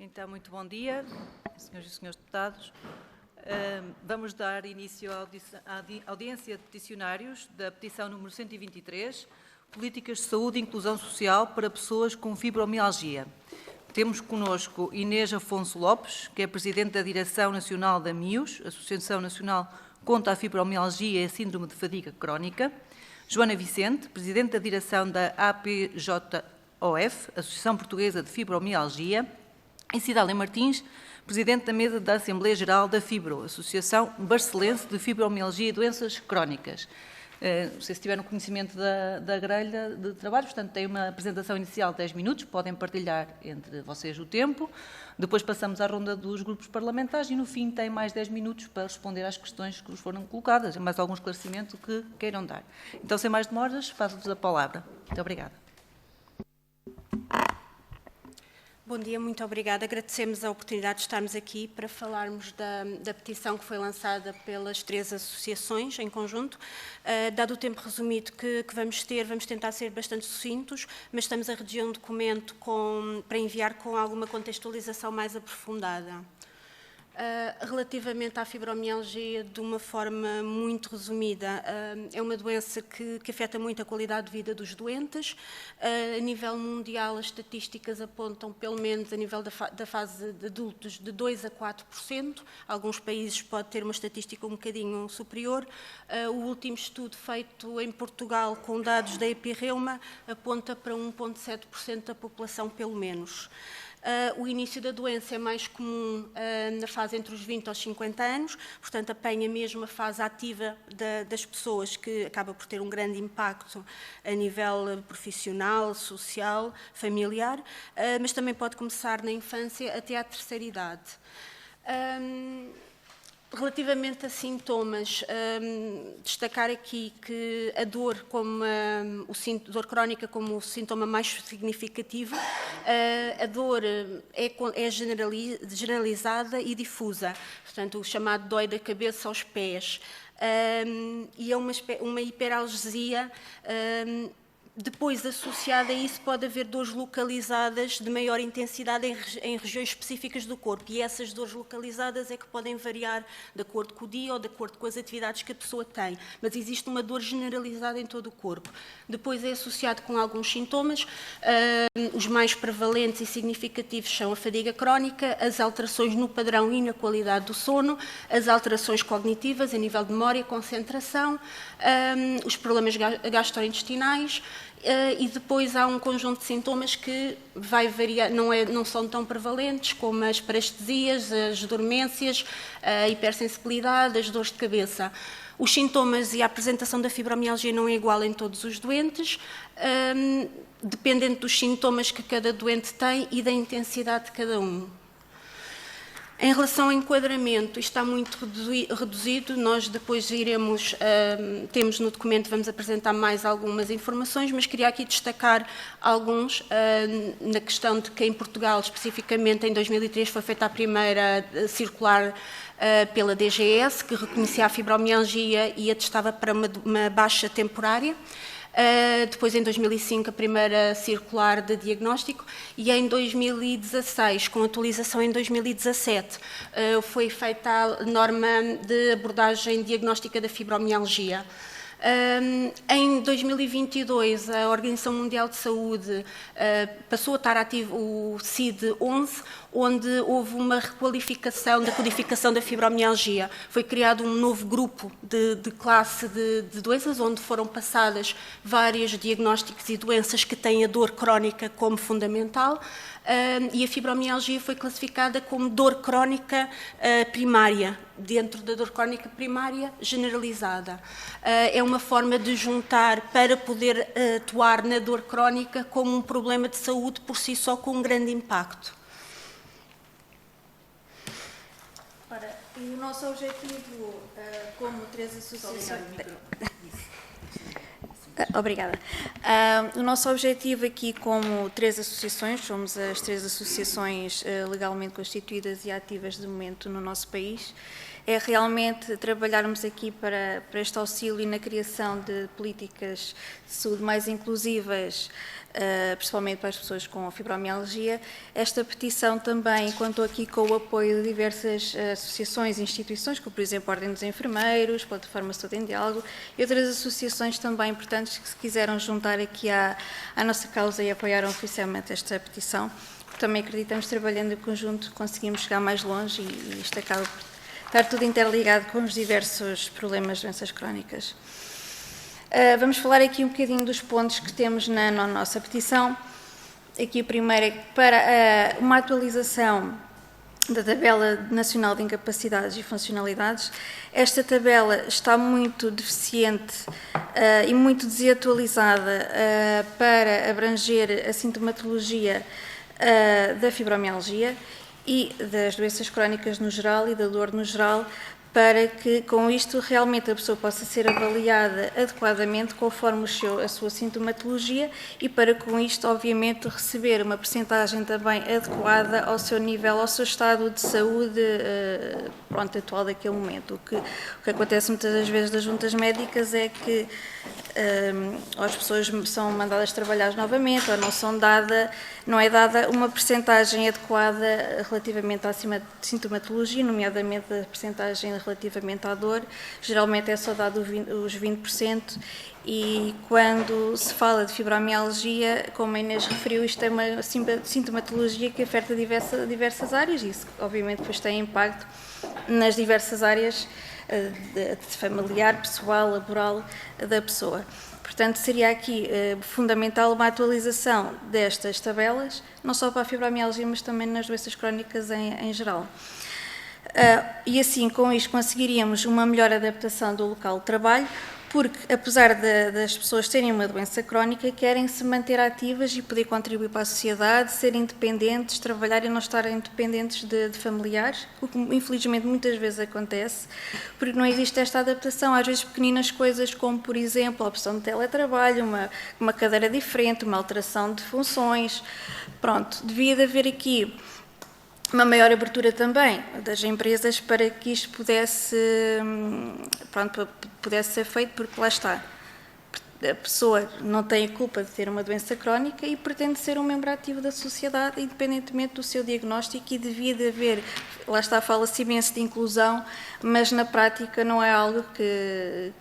Então, muito bom dia, senhoras e senhores deputados. Vamos dar início à audiência de peticionários da petição número 123, Políticas de Saúde e Inclusão Social para Pessoas com Fibromialgia. Temos connosco Inês Afonso Lopes, que é Presidente da Direção Nacional da MIUS, Associação Nacional contra a Fibromialgia e a Síndrome de Fadiga Crónica, Joana Vicente, Presidente da Direção da APJOF, Associação Portuguesa de Fibromialgia, e Cidália Martins, Presidente da Mesa da Assembleia Geral da Fibro, Associação Barcelense de Fibromialgia e Doenças Crónicas. Não sei se tiveram conhecimento da grelha de trabalho, portanto, tem uma apresentação inicial de 10 minutos, podem partilhar entre vocês o tempo. Depois passamos à ronda dos grupos parlamentares e, no fim, tem mais 10 minutos para responder às questões que vos foram colocadas, mais algum esclarecimento que queiram dar. Então, sem mais demoras, passo-vos a palavra. Muito obrigada. Bom dia, muito obrigada. Agradecemos a oportunidade de estarmos aqui para falarmos da petição que foi lançada pelas 3 associações em conjunto. Dado o tempo resumido que vamos ter, vamos tentar ser bastante sucintos, mas estamos a redigir um documento para enviar com alguma contextualização mais aprofundada. Relativamente à fibromialgia, de uma forma muito resumida, é uma doença que afeta muito a qualidade de vida dos doentes. A nível mundial, as estatísticas apontam, pelo menos a nível da fase de adultos, de 2% a 4%. Alguns países pode ter uma estatística um bocadinho superior. O último estudo feito em Portugal, com dados da Epirreuma, aponta para 1,7% da população, pelo menos. O início da doença é mais comum na fase entre os 20 aos 50 anos, portanto apanha mesmo a fase ativa das pessoas, que acaba por ter um grande impacto a nível profissional, social, familiar, mas também pode começar na infância até à terceira idade. Relativamente a sintomas, destacar aqui que a dor, dor crónica como o sintoma mais significativo, a dor é generalizada e difusa, portanto, o chamado dói da cabeça aos pés, e é uma hiperalgesia. Depois, associada a isso, pode haver dores localizadas de maior intensidade em regiões específicas do corpo, e essas dores localizadas é que podem variar de acordo com o dia ou de acordo com as atividades que a pessoa tem, mas existe uma dor generalizada em todo o corpo. Depois é associado com alguns sintomas, os mais prevalentes e significativos são a fadiga crónica, as alterações no padrão e na qualidade do sono, as alterações cognitivas a nível de memória e concentração, os problemas gastrointestinais, e depois há um conjunto de sintomas que vai variar, não são tão prevalentes, como as parestesias, as dormências, a hipersensibilidade, as dores de cabeça. Os sintomas e a apresentação da fibromialgia não é igual em todos os doentes, dependendo dos sintomas que cada doente tem e da intensidade de cada um. Em relação ao enquadramento, isto está muito reduzido, nós depois temos no documento, vamos apresentar mais algumas informações, mas queria aqui destacar alguns, na questão de que em Portugal, especificamente em 2003, foi feita a primeira circular pela DGS, que reconhecia a fibromialgia e atestava para uma baixa temporária. Depois, em 2005, a primeira circular de diagnóstico, e em 2016, com atualização em 2017, foi feita a norma de abordagem diagnóstica da fibromialgia. Em 2022, a Organização Mundial de Saúde passou a estar ativo o CID-11, onde houve uma requalificação da codificação da fibromialgia. Foi criado um novo grupo de classe de doenças, onde foram passadas vários diagnósticos e doenças que têm a dor crónica como fundamental, e a fibromialgia foi classificada como dor crónica primária, dentro da dor crónica primária generalizada. É uma forma de juntar para poder atuar na dor crónica como um problema de saúde por si só, com um grande impacto. Ora, e o nosso objetivo, como 3 associações... Obrigada. O nosso objetivo aqui, como 3 associações, somos as 3 associações legalmente constituídas e ativas de momento no nosso país, é realmente trabalharmos aqui para este auxílio na criação de políticas de saúde mais inclusivas, principalmente para as pessoas com fibromialgia. Esta petição também contou aqui com o apoio de diversas associações e instituições, como por exemplo a Ordem dos Enfermeiros, Plataforma Saúde em Diálogo e outras associações também importantes que se quiseram juntar aqui à nossa causa e apoiaram oficialmente esta petição. Também acreditamos que trabalhando em conjunto conseguimos chegar mais longe e isto acaba por estar tudo interligado com os diversos problemas de doenças crónicas. Vamos falar aqui um bocadinho dos pontos que temos na nossa petição. Aqui o primeiro é que para uma atualização da Tabela Nacional de Incapacidades e Funcionalidades. Esta tabela está muito deficiente e muito desatualizada para abranger a sintomatologia da fibromialgia e das doenças crónicas no geral e da dor no geral, para que com isto realmente a pessoa possa ser avaliada adequadamente conforme a sua sintomatologia e para com isto obviamente receber uma percentagem também adequada ao seu nível, ao seu estado de saúde atual daquele momento. O que acontece muitas das vezes das juntas médicas é que as pessoas são mandadas trabalhar novamente ou não é dada uma percentagem adequada relativamente à sintomatologia, nomeadamente a percentagem relativamente à dor. Geralmente é só dado os 20% e quando se fala de fibromialgia, como a Inês referiu, isto é uma sintomatologia que afeta diversas áreas e isso obviamente depois tem impacto nas diversas áreas de familiar, pessoal, laboral da pessoa. Portanto, seria aqui fundamental uma atualização destas tabelas, não só para a fibromialgia, mas também nas doenças crónicas em geral. E assim, com isto, conseguiríamos uma melhor adaptação do local de trabalho, porque, apesar das pessoas terem uma doença crónica, querem se manter ativas e poder contribuir para a sociedade, ser independentes, trabalhar e não estarem dependentes de familiares, o que infelizmente muitas vezes acontece, porque não existe esta adaptação, às vezes pequeninas coisas como, por exemplo, a opção de teletrabalho, uma cadeira diferente, uma alteração de funções. Pronto, devia de haver aqui uma maior abertura também das empresas para que isto pudesse ser feito, porque lá está, a pessoa não tem a culpa de ter uma doença crónica e pretende ser um membro ativo da sociedade, independentemente do seu diagnóstico, e devia de haver, lá está, fala-se imenso de inclusão, mas na prática não é algo que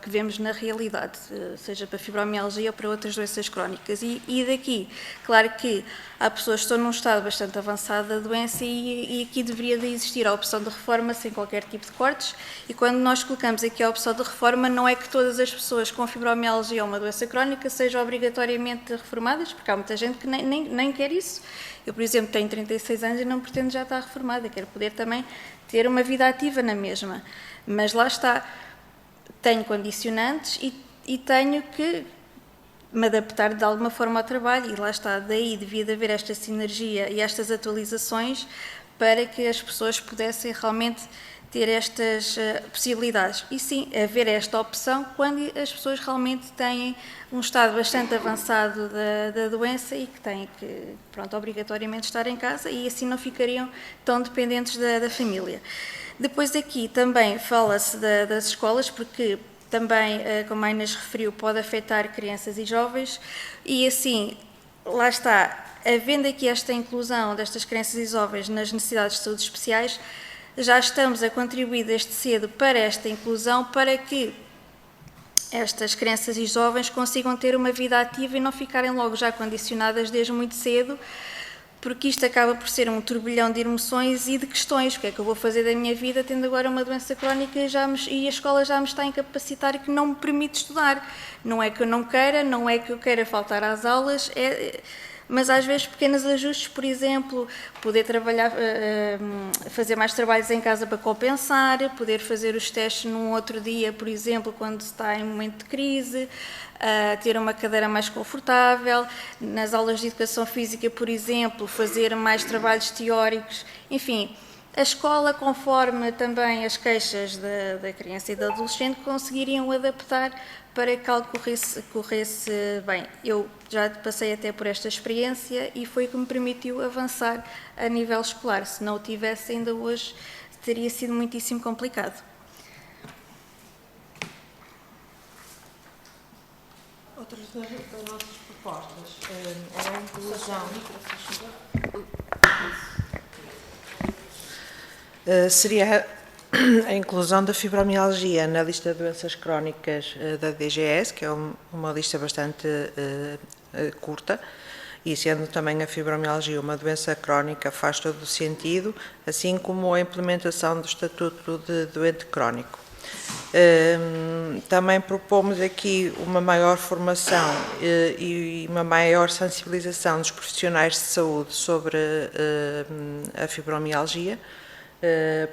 vemos na realidade, seja para fibromialgia ou para outras doenças crónicas. E daqui, claro que há pessoas que estão num estado bastante avançado da doença e aqui deveria de existir a opção de reforma sem qualquer tipo de cortes, e quando nós colocamos aqui a opção de reforma, não é que todas as pessoas com fibromialgia ou uma doença crónica sejam obrigatoriamente reformadas, porque há muita gente que nem quer isso. Eu, por exemplo, tenho 36 anos e não pretendo já estar reformada, quero poder também ter uma vida ativa na mesma, mas lá está, tenho condicionantes e tenho que me adaptar de alguma forma ao trabalho, e lá está, daí devia de haver esta sinergia e estas atualizações para que as pessoas pudessem realmente ter estas possibilidades. E sim, haver esta opção quando as pessoas realmente têm um estado bastante avançado da doença e que têm que, obrigatoriamente estar em casa, e assim não ficariam tão dependentes da família. Depois aqui também fala-se das escolas, porque também, como a Inês referiu, pode afetar crianças e jovens, e assim, lá está, havendo aqui esta inclusão destas crianças e jovens nas necessidades de saúde especiais, já estamos a contribuir desde cedo para esta inclusão, para que estas crianças e jovens consigam ter uma vida ativa e não ficarem logo já condicionadas desde muito cedo, porque isto acaba por ser um turbilhão de emoções e de questões. O que é que eu vou fazer da minha vida tendo agora uma doença crónica e a escola já me está a incapacitar e que não me permite estudar? Não é que eu não queira, não é que eu queira faltar às aulas, mas às vezes pequenos ajustes, por exemplo, poder trabalhar, fazer mais trabalhos em casa para compensar, poder fazer os testes num outro dia, por exemplo, quando se está em momento de crise, ter uma cadeira mais confortável, nas aulas de educação física, por exemplo, fazer mais trabalhos teóricos, enfim, a escola, conforme também as queixas da criança e do adolescente, conseguiriam adaptar para que algo corresse bem. Eu já passei até por esta experiência e foi o que me permitiu avançar a nível escolar. Se não o tivesse, ainda hoje teria sido muitíssimo complicado. Outras das nossas propostas era a inclusão. Seria a inclusão da fibromialgia na lista de doenças crónicas da DGS, que é uma lista bastante curta, e sendo também a fibromialgia uma doença crónica faz todo o sentido, assim como a implementação do Estatuto de Doente Crónico. Também propomos aqui uma maior formação e uma maior sensibilização dos profissionais de saúde sobre a fibromialgia,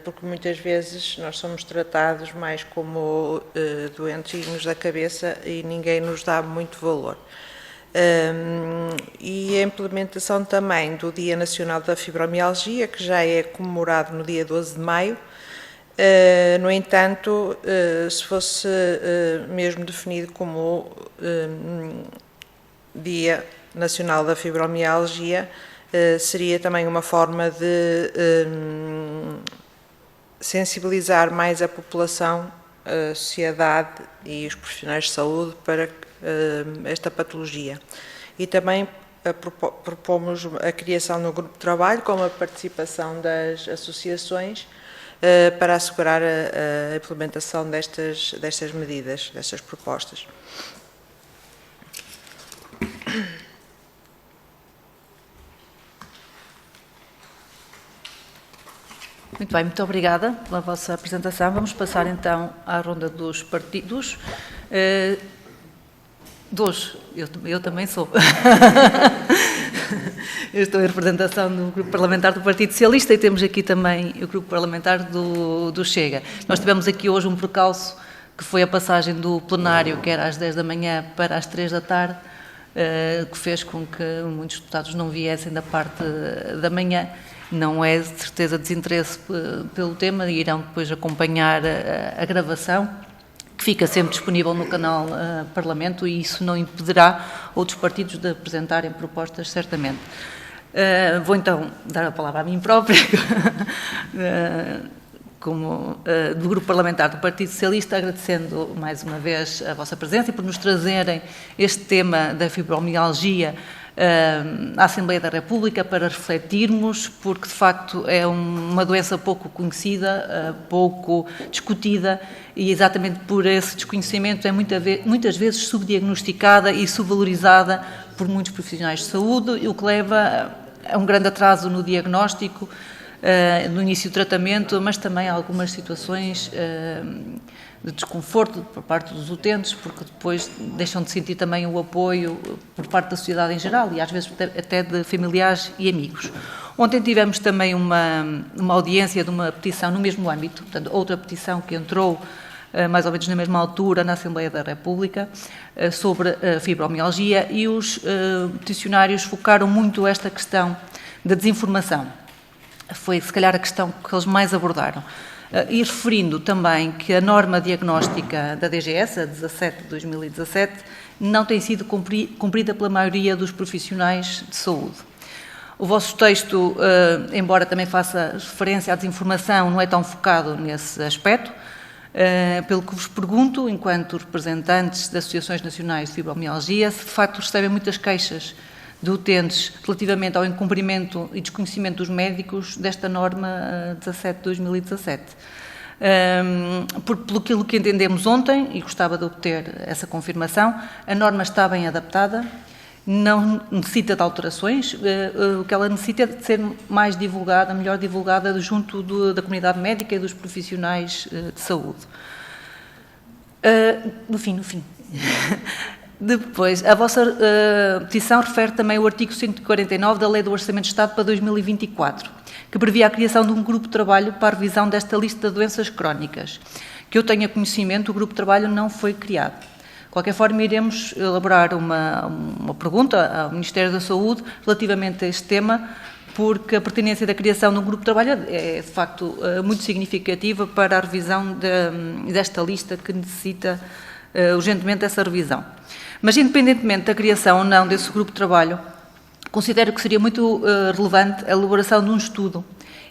porque muitas vezes nós somos tratados mais como doentinhos da cabeça e ninguém nos dá muito valor. E a implementação também do Dia Nacional da Fibromialgia, que já é comemorado no dia 12 de maio. No entanto, se fosse mesmo definido como Dia Nacional da Fibromialgia, seria também uma forma de sensibilizar mais a população, a sociedade e os profissionais de saúde para esta patologia. E também propomos a criação de um grupo de trabalho com a participação das associações para assegurar a implementação destas medidas, destas propostas. Muito bem, muito obrigada pela vossa apresentação. Vamos passar então à ronda dos partidos. Eu também sou. Eu estou em representação do Grupo Parlamentar do Partido Socialista e temos aqui também o Grupo Parlamentar do Chega. Nós tivemos aqui hoje um percalço que foi a passagem do plenário, que era às 10 da manhã para às 3 da tarde, que fez com que muitos deputados não viessem da parte da manhã. Não é de certeza desinteresse pelo tema e irão depois acompanhar a gravação, que fica sempre disponível no canal Parlamento, e isso não impedirá outros partidos de apresentarem propostas, certamente. Vou então dar a palavra a mim própria, como do Grupo Parlamentar do Partido Socialista, agradecendo mais uma vez a vossa presença e por nos trazerem este tema da fibromialgia à Assembleia da República para refletirmos, porque de facto é uma doença pouco conhecida, pouco discutida, e exatamente por esse desconhecimento é muitas vezes subdiagnosticada e subvalorizada por muitos profissionais de saúde, o que leva a um grande atraso no diagnóstico, no início do tratamento, mas também a algumas situações de desconforto por parte dos utentes, porque depois deixam de sentir também o apoio por parte da sociedade em geral e às vezes até de familiares e amigos. Ontem tivemos também uma audiência de uma petição no mesmo âmbito, portanto, outra petição que entrou mais ou menos na mesma altura na Assembleia da República, sobre a fibromialgia, e os peticionários focaram muito esta questão da desinformação. Foi, se calhar, a questão que eles mais abordaram. E referindo também que a norma diagnóstica da DGS, a 17 de 2017, não tem sido cumprida pela maioria dos profissionais de saúde. O vosso texto, embora também faça referência à desinformação, não é tão focado nesse aspecto. Pelo que vos pergunto, enquanto representantes de associações nacionais de fibromialgia, se de facto recebem muitas queixas de utentes relativamente ao incumprimento e desconhecimento dos médicos desta norma 17 de 2017. Pelo que entendemos ontem, e gostava de obter essa confirmação, a norma está bem adaptada, não necessita de alterações, o que ela necessita é de ser mais divulgada, melhor divulgada junto da comunidade médica e dos profissionais de saúde. No fim. Depois, a vossa petição refere também ao artigo 149 da Lei do Orçamento de Estado para 2024, que previa a criação de um grupo de trabalho para a revisão desta lista de doenças crónicas. Que eu tenha conhecimento, o grupo de trabalho não foi criado. De qualquer forma, iremos elaborar uma pergunta ao Ministério da Saúde relativamente a este tema, porque a pertinência da criação de um grupo de trabalho é, de facto, muito significativa para a revisão desta lista, que necessita urgentemente essa revisão. Mas, independentemente da criação ou não desse grupo de trabalho, considero que seria muito relevante a elaboração de um estudo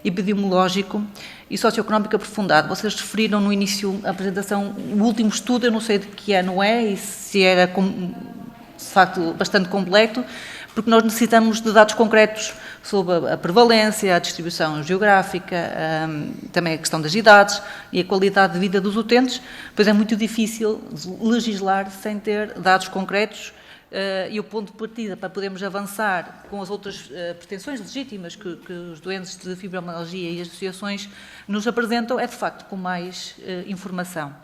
epidemiológico e socioeconómico aprofundado. Vocês referiram no início da apresentação o último estudo, eu não sei de que ano é e se era, de facto, bastante completo, porque nós necessitamos de dados concretos sobre a prevalência, a distribuição geográfica, também a questão das idades e a qualidade de vida dos utentes, pois é muito difícil legislar sem ter dados concretos e o ponto de partida para podermos avançar com as outras pretensões legítimas que os doentes de fibromialgia e as associações nos apresentam é, de facto, com mais informação.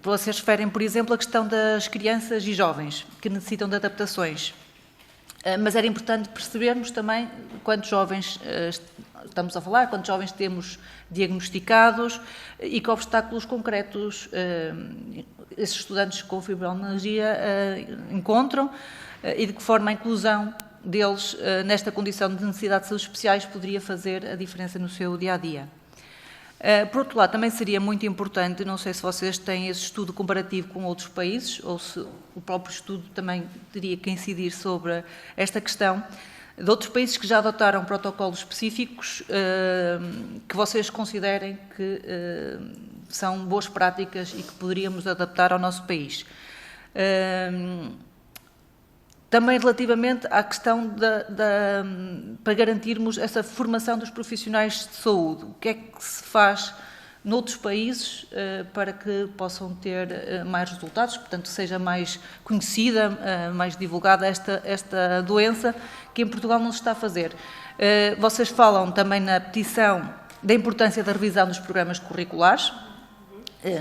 Vocês referem, por exemplo, a questão das crianças e jovens que necessitam de adaptações, mas era importante percebermos também quantos jovens estamos a falar, quantos jovens temos diagnosticados e que obstáculos concretos esses estudantes com fibromialgia encontram e de que forma a inclusão deles nesta condição de necessidades de saúde especiais poderia fazer a diferença no seu dia-a-dia. Por outro lado, também seria muito importante, não sei se vocês têm esse estudo comparativo com outros países, ou se o próprio estudo também teria que incidir sobre esta questão, de outros países que já adotaram protocolos específicos que vocês considerem que são boas práticas e que poderíamos adaptar ao nosso país. Também relativamente à questão para garantirmos essa formação dos profissionais de saúde. O que é que se faz noutros países para que possam ter mais resultados, portanto, seja mais conhecida, mais divulgada esta doença, que em Portugal não se está a fazer. Vocês falam também na petição da importância da revisão dos programas curriculares,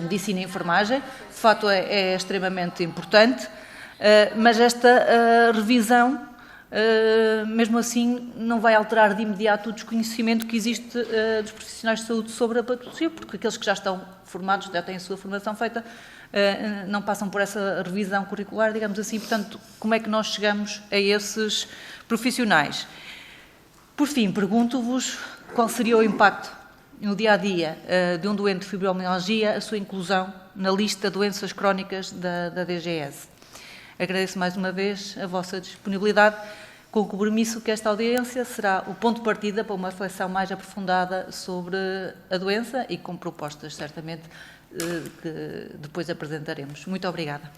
medicina e enfermagem, de facto é extremamente importante. Mas esta revisão, mesmo assim, não vai alterar de imediato o desconhecimento que existe dos profissionais de saúde sobre a patologia, porque aqueles que já estão formados, já têm a sua formação feita, não passam por essa revisão curricular, digamos assim. Portanto, como é que nós chegamos a esses profissionais? Por fim, pergunto-vos qual seria o impacto no dia-a-dia de um doente de fibromialgia, a sua inclusão na lista de doenças crónicas da DGS. Agradeço mais uma vez a vossa disponibilidade, com o compromisso que esta audiência será o ponto de partida para uma reflexão mais aprofundada sobre a doença e com propostas, certamente, que depois apresentaremos. Muito obrigada.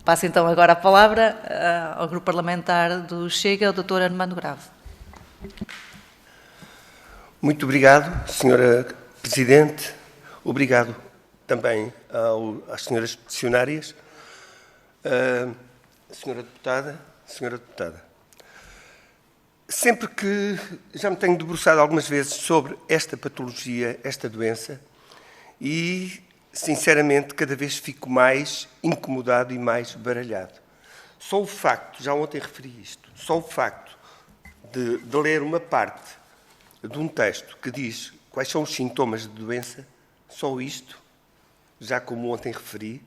Passo então agora a palavra ao Grupo Parlamentar do Chega, ao Dr. Armando Grave. Muito obrigado, Sra. Presidente. Obrigado também às senhoras peticionárias. Senhora Deputada, sempre que já me tenho debruçado algumas vezes sobre esta patologia, esta doença, e, sinceramente, cada vez fico mais incomodado e mais baralhado. Só o facto, já ontem referi isto, só o facto de ler uma parte de um texto que diz quais são os sintomas de doença, só isto, já como ontem referi,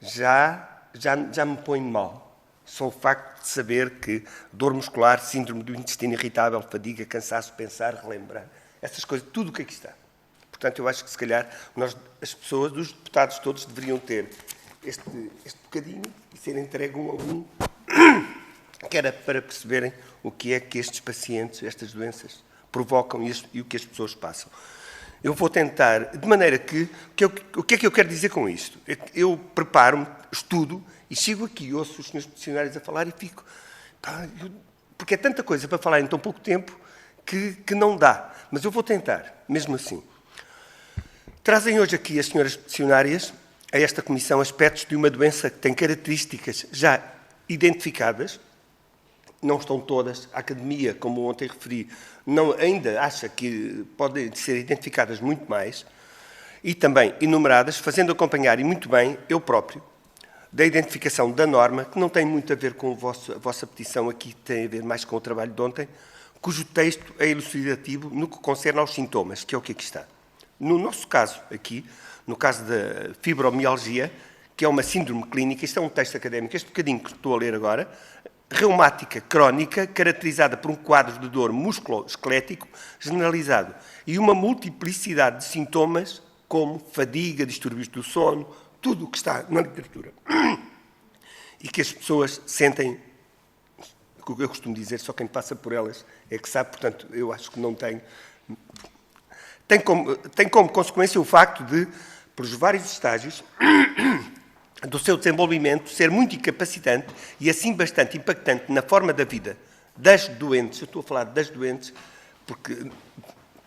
já me põe mal. Só o facto de saber que dor muscular, síndrome do intestino irritável, fadiga, cansaço, pensar, relembrar, essas coisas, tudo o que aqui está. Portanto, eu acho que se calhar nós, as pessoas, os deputados todos, deveriam ter este bocadinho e ser entregue um a um, que era para perceberem o que é que estes pacientes, estas doenças, provocam e o que as pessoas passam. Eu vou tentar, de maneira que o que é que eu quero dizer com isto? Eu preparo-me, estudo, e chego aqui, ouço os senhores peticionários a falar e fico... porque é tanta coisa para falar em tão pouco tempo que não dá. Mas eu vou tentar, mesmo assim. Trazem hoje aqui as senhoras peticionárias a esta comissão aspectos de uma doença que tem características já identificadas. Não estão todas. A Academia, como ontem referi, ainda acha que podem ser identificadas muito mais e também enumeradas, fazendo acompanhar, e muito bem, eu próprio, da identificação da norma, que não tem muito a ver com a vossa petição aqui, tem a ver mais com o trabalho de ontem, cujo texto é elucidativo no que concerne aos sintomas, que é o que aqui está. No nosso caso aqui, no caso da fibromialgia, que é uma síndrome clínica, isto é um texto académico, este bocadinho que estou a ler agora, reumática crónica, caracterizada por um quadro de dor musculoesquelético generalizado e uma multiplicidade de sintomas como fadiga, distúrbios do sono, tudo o que está na literatura e que as pessoas sentem porque eu costumo dizer, só quem passa por elas é que sabe, portanto, eu acho que não tenho. Tem como consequência o facto de, pelos vários estágios do seu desenvolvimento, ser muito incapacitante e, assim, bastante impactante na forma da vida das doentes. Eu estou a falar das doentes porque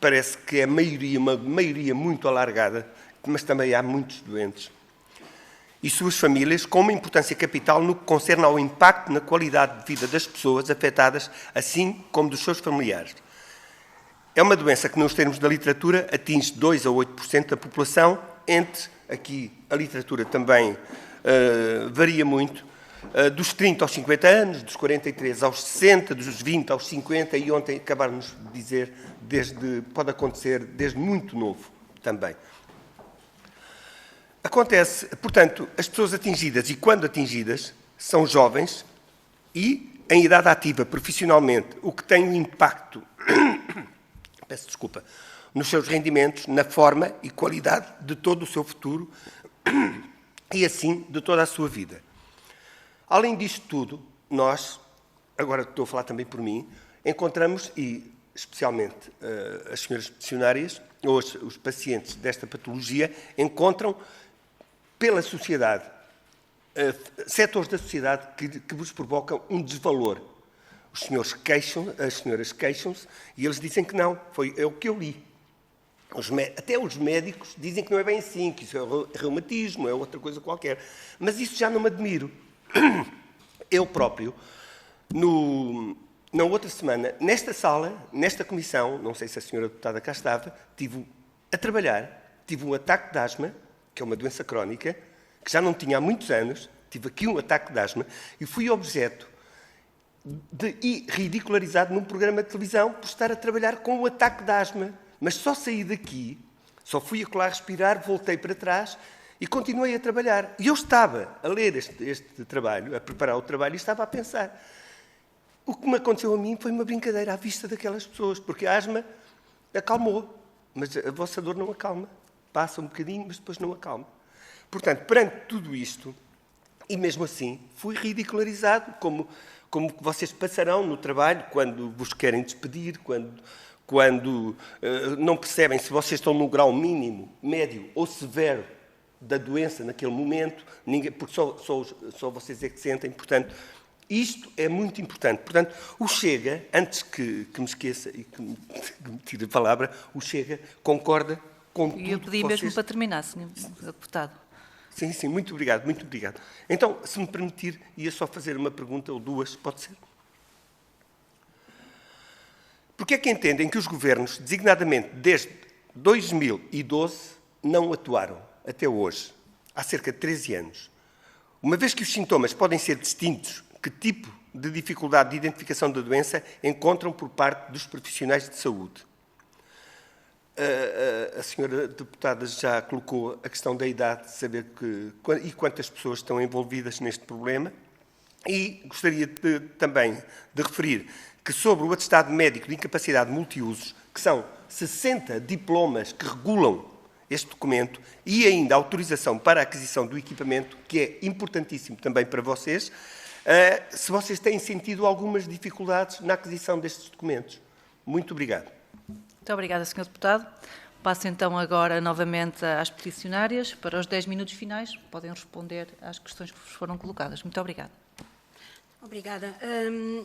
parece que é uma maioria muito alargada, mas também há muitos doentes. E suas famílias, com uma importância capital no que concerne ao impacto na qualidade de vida das pessoas afetadas, assim como dos seus familiares. É uma doença que, nos termos da literatura, atinge 2 a 8% da população, aqui a literatura também varia muito, dos 30 aos 50 anos, dos 43 aos 60, dos 20 aos 50, e ontem acabaram-nos de dizer, pode acontecer desde muito novo também. Acontece, portanto, as pessoas atingidas, e quando atingidas, são jovens e em idade ativa profissionalmente, o que tem um impacto, peço desculpa, nos seus rendimentos, na forma e qualidade de todo o seu futuro e, assim, de toda a sua vida. Além disto tudo, nós, agora estou a falar também por mim, encontramos, e especialmente as senhoras peticionárias, ou os pacientes desta patologia, encontram pela sociedade, setores da sociedade que vos provocam um desvalor. Os senhores as senhoras queixam-se e eles dizem que não, é o que eu li. Até os médicos dizem que não é bem assim, que isso é reumatismo, é outra coisa qualquer. Mas isso já não me admiro. Eu próprio, na outra semana, nesta sala, nesta comissão, não sei se a senhora deputada cá estava, tive um ataque de asma, que é uma doença crónica, que já não tinha há muitos anos, tive aqui um ataque de asma e fui objeto e ridicularizado num programa de televisão por estar a trabalhar com o ataque de asma. Mas só saí daqui, só fui a colar respirar, voltei para trás e continuei a trabalhar. E eu estava a ler este trabalho, a preparar o trabalho, e estava a pensar. O que me aconteceu a mim foi uma brincadeira à vista daquelas pessoas, porque a asma acalmou, mas a vossa dor não acalma. Passa um bocadinho, mas depois não acalma. Portanto, perante tudo isto, e mesmo assim, fui ridicularizado, como vocês passarão no trabalho, quando vos querem despedir, quando não percebem se vocês estão no grau mínimo, médio ou severo da doença naquele momento, porque só vocês é que sentem. Portanto, isto é muito importante. Portanto, o Chega, antes que me esqueça e que me tire a palavra, o Chega concorda com tudo. E eu pedi mesmo para terminar, Sr. Deputado. Sim, sim, muito obrigado, muito obrigado. Então, se me permitir, ia só fazer uma pergunta ou duas, pode ser? Porque é que entendem que os governos, designadamente desde 2012, não atuaram até hoje, há cerca de 13 anos? Uma vez que os sintomas podem ser distintos, que tipo de dificuldade de identificação da doença encontram por parte dos profissionais de saúde? A senhora deputada já colocou a questão da idade, de saber e quantas pessoas estão envolvidas neste problema. E gostaria também de referir que sobre o atestado médico de incapacidade multiusos, que são 60 diplomas que regulam este documento, e ainda a autorização para a aquisição do equipamento, que é importantíssimo também para vocês, se vocês têm sentido algumas dificuldades na aquisição destes documentos. Muito obrigado. Muito obrigada, Sr. Deputado. Passo então agora novamente às peticionárias. Para os 10 minutos finais, podem responder às questões que vos foram colocadas. Muito obrigada. Obrigada.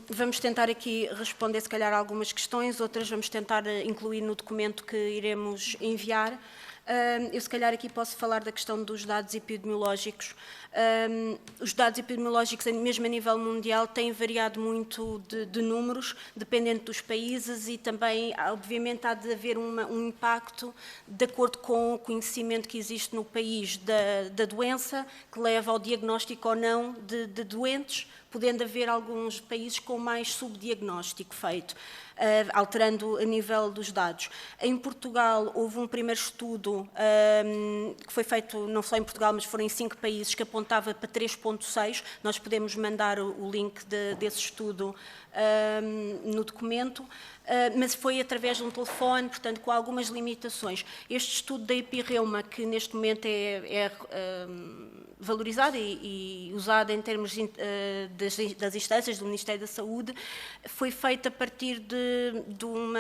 Vamos tentar aqui responder, se calhar, algumas questões, outras vamos tentar incluir no documento que iremos enviar. Eu, se calhar, aqui posso falar da questão dos dados epidemiológicos. Os dados epidemiológicos, mesmo a nível mundial, têm variado muito de números, dependendo dos países, e também, obviamente, há de haver um impacto de acordo com o conhecimento que existe no país da doença, que leva ao diagnóstico ou não de doentes, podendo haver alguns países com mais subdiagnóstico feito, alterando a nível dos dados. Em Portugal houve um primeiro estudo que foi feito, não só em Portugal, mas foram em 5 países, que apontava para 3.6. Nós podemos mandar o link desse estudo no documento, mas foi através de um telefone, portanto, com algumas limitações. Este estudo da Epireuma, que neste momento valorizada e usada em termos das instâncias do Ministério da Saúde, foi feita a partir de um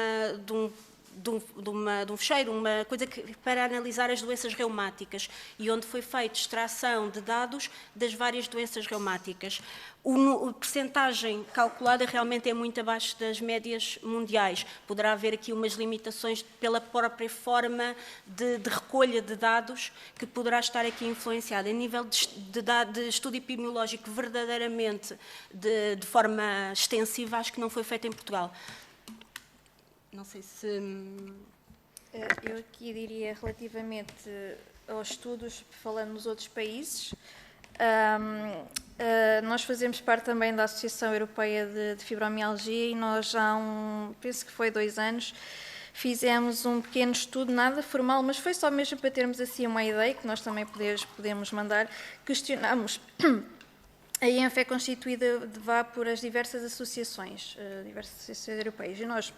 fecheiro, uma coisa para analisar as doenças reumáticas e onde foi feita extração de dados das várias doenças reumáticas. A percentagem calculada realmente é muito abaixo das médias mundiais. Poderá haver aqui umas limitações pela própria forma de recolha de dados que poderá estar aqui influenciada. Em nível de estudo epidemiológico verdadeiramente de forma extensiva, acho que não foi feito em Portugal. Não sei se... Eu aqui diria, relativamente aos estudos, falando nos outros países, nós fazemos parte também da Associação Europeia de Fibromialgia e nós penso que foi 2 anos, fizemos um pequeno estudo, nada formal, mas foi só mesmo para termos assim uma ideia, que nós também podemos mandar, questionámos... A INF é constituída por as diversas associações europeias e nós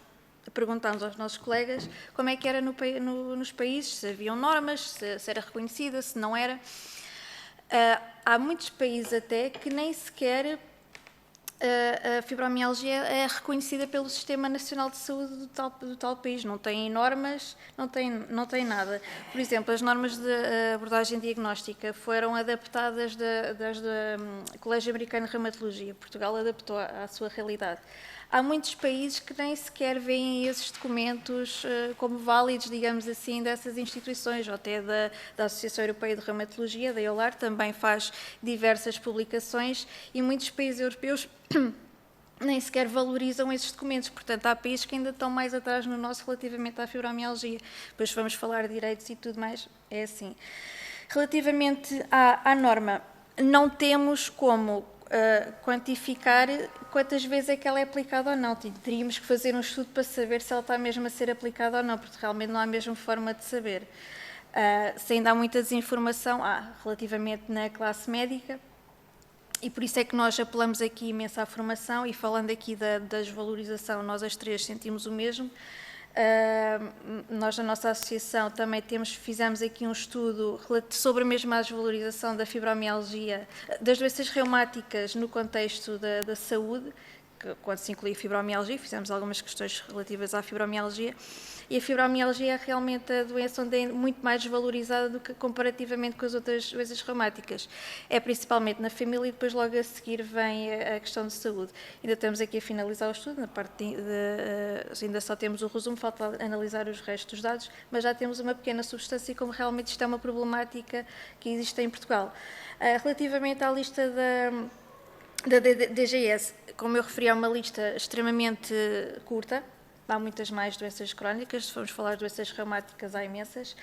perguntámos aos nossos colegas como é que era nos países, se haviam normas, se era reconhecida, se não era. Há muitos países até que nem sequer a fibromialgia é reconhecida pelo Sistema Nacional de Saúde do tal país. Não tem normas, não tem nada. Por exemplo, as normas de abordagem diagnóstica foram adaptadas do Colégio Americano de Reumatologia. Portugal adaptou à sua realidade. Há muitos países que nem sequer veem esses documentos como válidos, digamos assim, dessas instituições, ou até da Associação Europeia de Reumatologia, da EULAR, também faz diversas publicações, e muitos países europeus nem sequer valorizam esses documentos. Portanto, há países que ainda estão mais atrás no nosso relativamente à fibromialgia. Depois vamos falar de direitos e tudo mais, é assim. Relativamente à norma, não temos como quantificar quantas vezes é que ela é aplicada ou não. Teríamos que fazer um estudo para saber se ela está mesmo a ser aplicada ou não, porque realmente não há a mesma forma de saber. Se ainda há muita desinformação, relativamente na classe médica, e por isso é que nós apelamos aqui imenso à formação, e falando aqui da desvalorização, nós as três sentimos o mesmo. Nós, na nossa associação, também fizemos aqui um estudo sobre mesmo a desvalorização da fibromialgia, das doenças reumáticas no contexto da saúde, quando se inclui a fibromialgia, fizemos algumas questões relativas à fibromialgia, e a fibromialgia é realmente a doença onde é muito mais desvalorizada do que comparativamente com as outras doenças reumáticas. É principalmente na família e depois logo a seguir vem a questão de saúde. Ainda estamos aqui a finalizar o estudo, na parte ainda só temos o resumo, falta analisar os restos dos dados, mas já temos uma pequena substância como realmente isto é uma problemática que existe em Portugal. Relativamente à lista da DGS, como eu referi, é uma lista extremamente curta, há muitas mais doenças crónicas, se formos falar de doenças reumáticas, há imensas.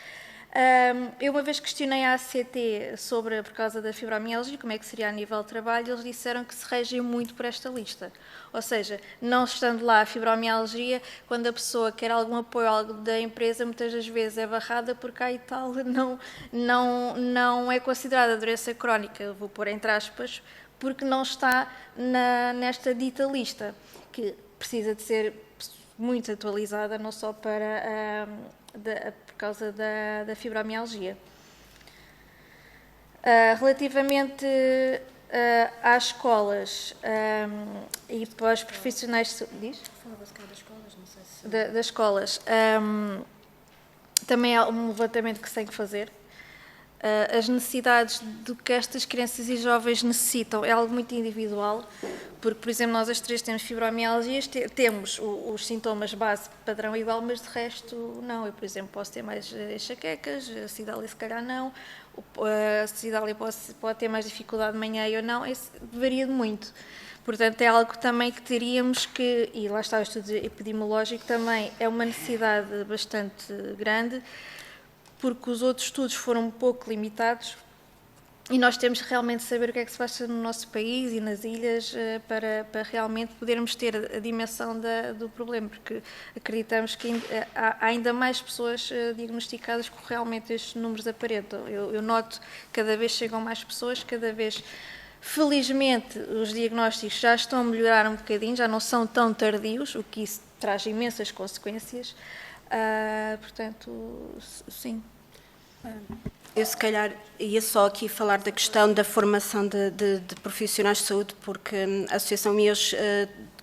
Eu uma vez questionei a ACT por causa da fibromialgia, como é que seria a nível de trabalho, eles disseram que se regem muito por esta lista. Ou seja, não estando lá a fibromialgia, quando a pessoa quer algum apoio da empresa, muitas das vezes é barrada porque e tal não é considerada doença crónica, vou pôr entre aspas, porque não está nesta dita lista, que precisa de ser muito atualizada, não só por causa da fibromialgia. Relativamente às escolas e para os profissionais de saúde, das escolas, não sei se... das escolas, também há um levantamento que se tem que fazer. As necessidades do que estas crianças e jovens necessitam é algo muito individual, porque, por exemplo, nós as três temos fibromialgias, temos os sintomas base padrão igual, mas de resto não. Eu, por exemplo, posso ter mais enxaquecas, a Cidália se calhar não, a Cidália pode ter mais dificuldade de manhã ou não, isso varia muito. Portanto, é algo também que teríamos que, e lá está o estudo epidemiológico, também é uma necessidade bastante grande, porque os outros estudos foram um pouco limitados e nós temos realmente de saber o que é que se faz no nosso país e nas ilhas para realmente podermos ter a dimensão do problema, porque acreditamos que há ainda mais pessoas diagnosticadas que realmente estes números aparentam. Eu noto que cada vez chegam mais pessoas, cada vez, felizmente, os diagnósticos já estão a melhorar um bocadinho, já não são tão tardios, o que isso traz imensas consequências. Portanto, sim. Eu, se calhar, ia só aqui falar da questão da formação de profissionais de saúde, porque a Associação MIOS,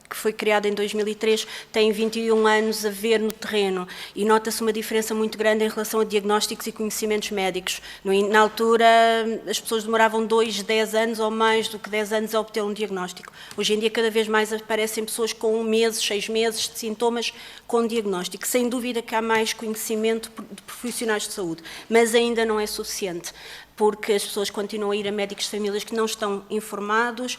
que foi criada em 2003, tem 21 anos a ver no terreno e nota-se uma diferença muito grande em relação a diagnósticos e conhecimentos médicos. Na altura, as pessoas demoravam 2, 10 anos ou mais do que 10 anos a obter um diagnóstico. Hoje em dia, cada vez mais aparecem pessoas com 1 mês, 6 meses de sintomas com diagnóstico. Sem dúvida que há mais conhecimento de profissionais de saúde, mas ainda não é suficiente, porque as pessoas continuam a ir a médicos de famílias que não estão informados,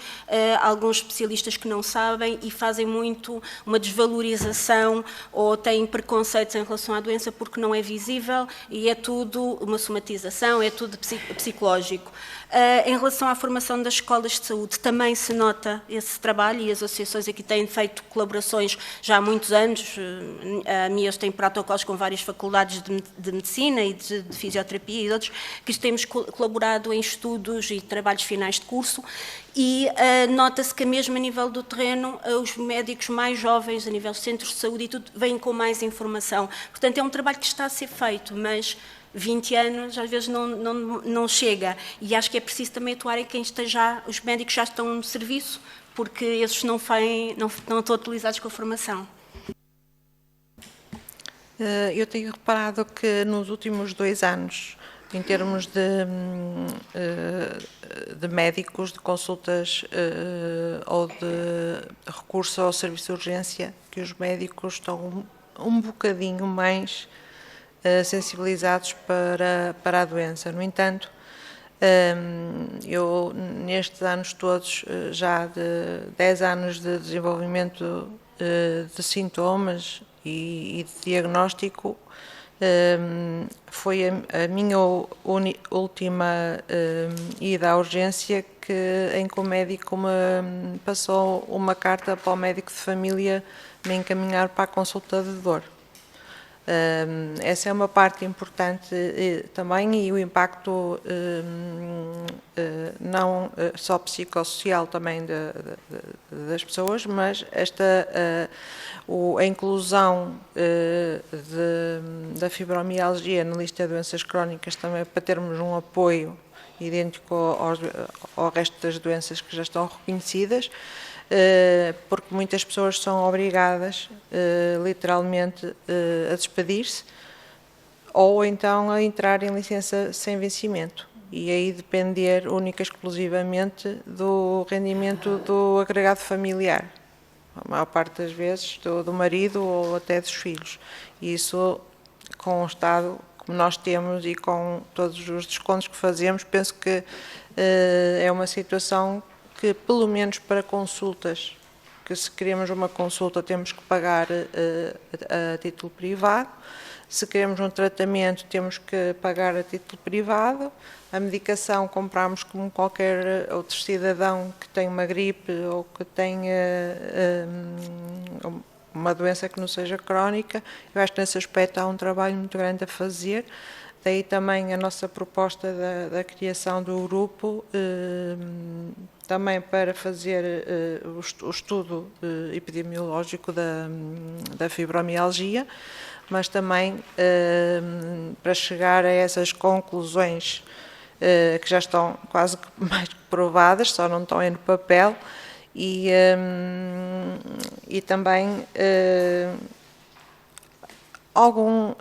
alguns especialistas que não sabem e fazem muito uma desvalorização ou têm preconceitos em relação à doença porque não é visível e é tudo uma somatização, é tudo psicológico. Em relação à formação das escolas de saúde, também se nota esse trabalho e as associações aqui têm feito colaborações já há muitos anos. A MIOS tem protocolos com várias faculdades de medicina e de fisioterapia e outros, que temos colaborado em estudos e trabalhos finais de curso e nota-se que mesmo a nível do terreno, os médicos mais jovens, a nível de centros de saúde e tudo, vêm com mais informação. Portanto, é um trabalho que está a ser feito, mas 20 anos às vezes não chega e acho que é preciso também atuar em quem esteja, os médicos já estão no serviço, porque esses não estão utilizados com a formação. Eu tenho reparado que nos últimos 2 anos, em termos de médicos, de consultas ou de recurso ao serviço de urgência, que os médicos estão um bocadinho mais sensibilizados para a doença. No entanto, eu nestes anos todos, já de 10 anos de desenvolvimento de sintomas e de diagnóstico, foi a minha última ida à urgência em que o médico me passou uma carta para o médico de família me encaminhar para a consulta de dor. Essa é uma parte importante também e o impacto não só psicossocial também das pessoas, mas a inclusão da fibromialgia na lista de doenças crónicas também para termos um apoio idêntico ao resto das doenças que já estão reconhecidas, porque muitas pessoas são obrigadas, literalmente, a despedir-se ou então a entrar em licença sem vencimento e aí depender única e exclusivamente do rendimento do agregado familiar, a maior parte das vezes do marido ou até dos filhos. E isso, com o Estado como nós temos e com todos os descontos que fazemos, penso que é uma situação que, pelo menos para consultas, que se queremos uma consulta temos que pagar a título privado, se queremos um tratamento temos que pagar a título privado, a medicação compramos como qualquer outro cidadão que tem uma gripe ou que tenha uma doença que não seja crónica. Eu acho que nesse aspecto há um trabalho muito grande a fazer. Daí também a nossa proposta da criação do grupo, também para fazer o estudo epidemiológico da fibromialgia, mas também para chegar a essas conclusões que já estão quase mais que provadas, só não estão no papel, e também algum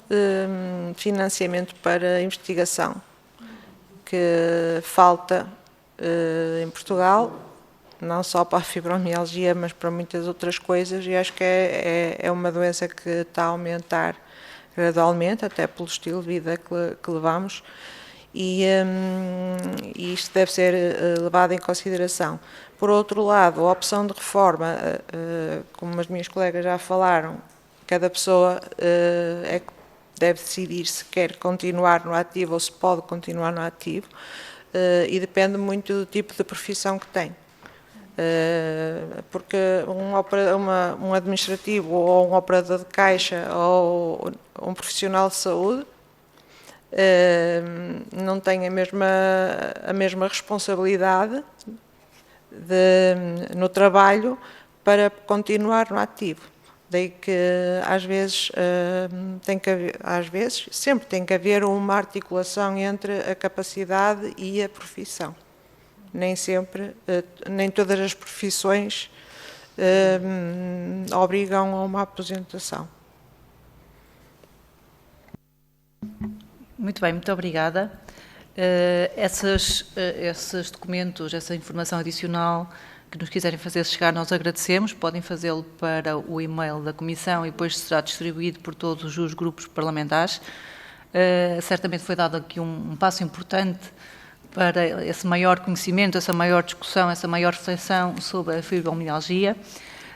financiamento para investigação que falta em Portugal, não só para a fibromialgia, mas para muitas outras coisas, e acho que é uma doença que está a aumentar gradualmente, até pelo estilo de vida que levamos, e isto deve ser levado em consideração. Por outro lado, a opção de reforma, como as minhas colegas já falaram, cada pessoa é que deve decidir se quer continuar no ativo ou se pode continuar no ativo, e depende muito do tipo de profissão que tem. Porque um administrativo ou um operador de caixa ou um profissional de saúde não tem a mesma responsabilidade no trabalho para continuar no ativo. Daí que às vezes sempre tem que haver uma articulação entre a capacidade e a profissão. Nem sempre, nem todas as profissões obrigam a uma aposentação. Muito bem, muito obrigada. Esses documentos, essa informação adicional que nos quiserem fazer chegar, nós agradecemos. Podem fazê-lo para o e-mail da Comissão e depois será distribuído por todos os grupos parlamentares. Certamente foi dado aqui um passo importante para esse maior conhecimento, essa maior discussão, essa maior reflexão sobre a fibromialgia.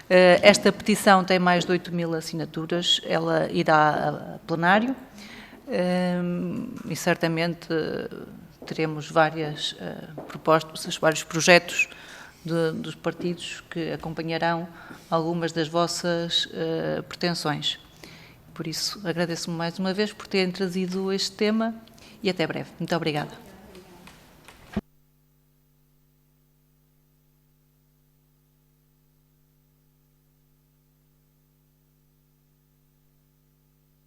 Esta petição tem mais de 8.000 assinaturas, ela irá a plenário e certamente teremos várias propostas, vários projetos dos partidos que acompanharão algumas das vossas pretensões. Por isso, agradeço-me mais uma vez por terem trazido este tema e até breve. Muito obrigada.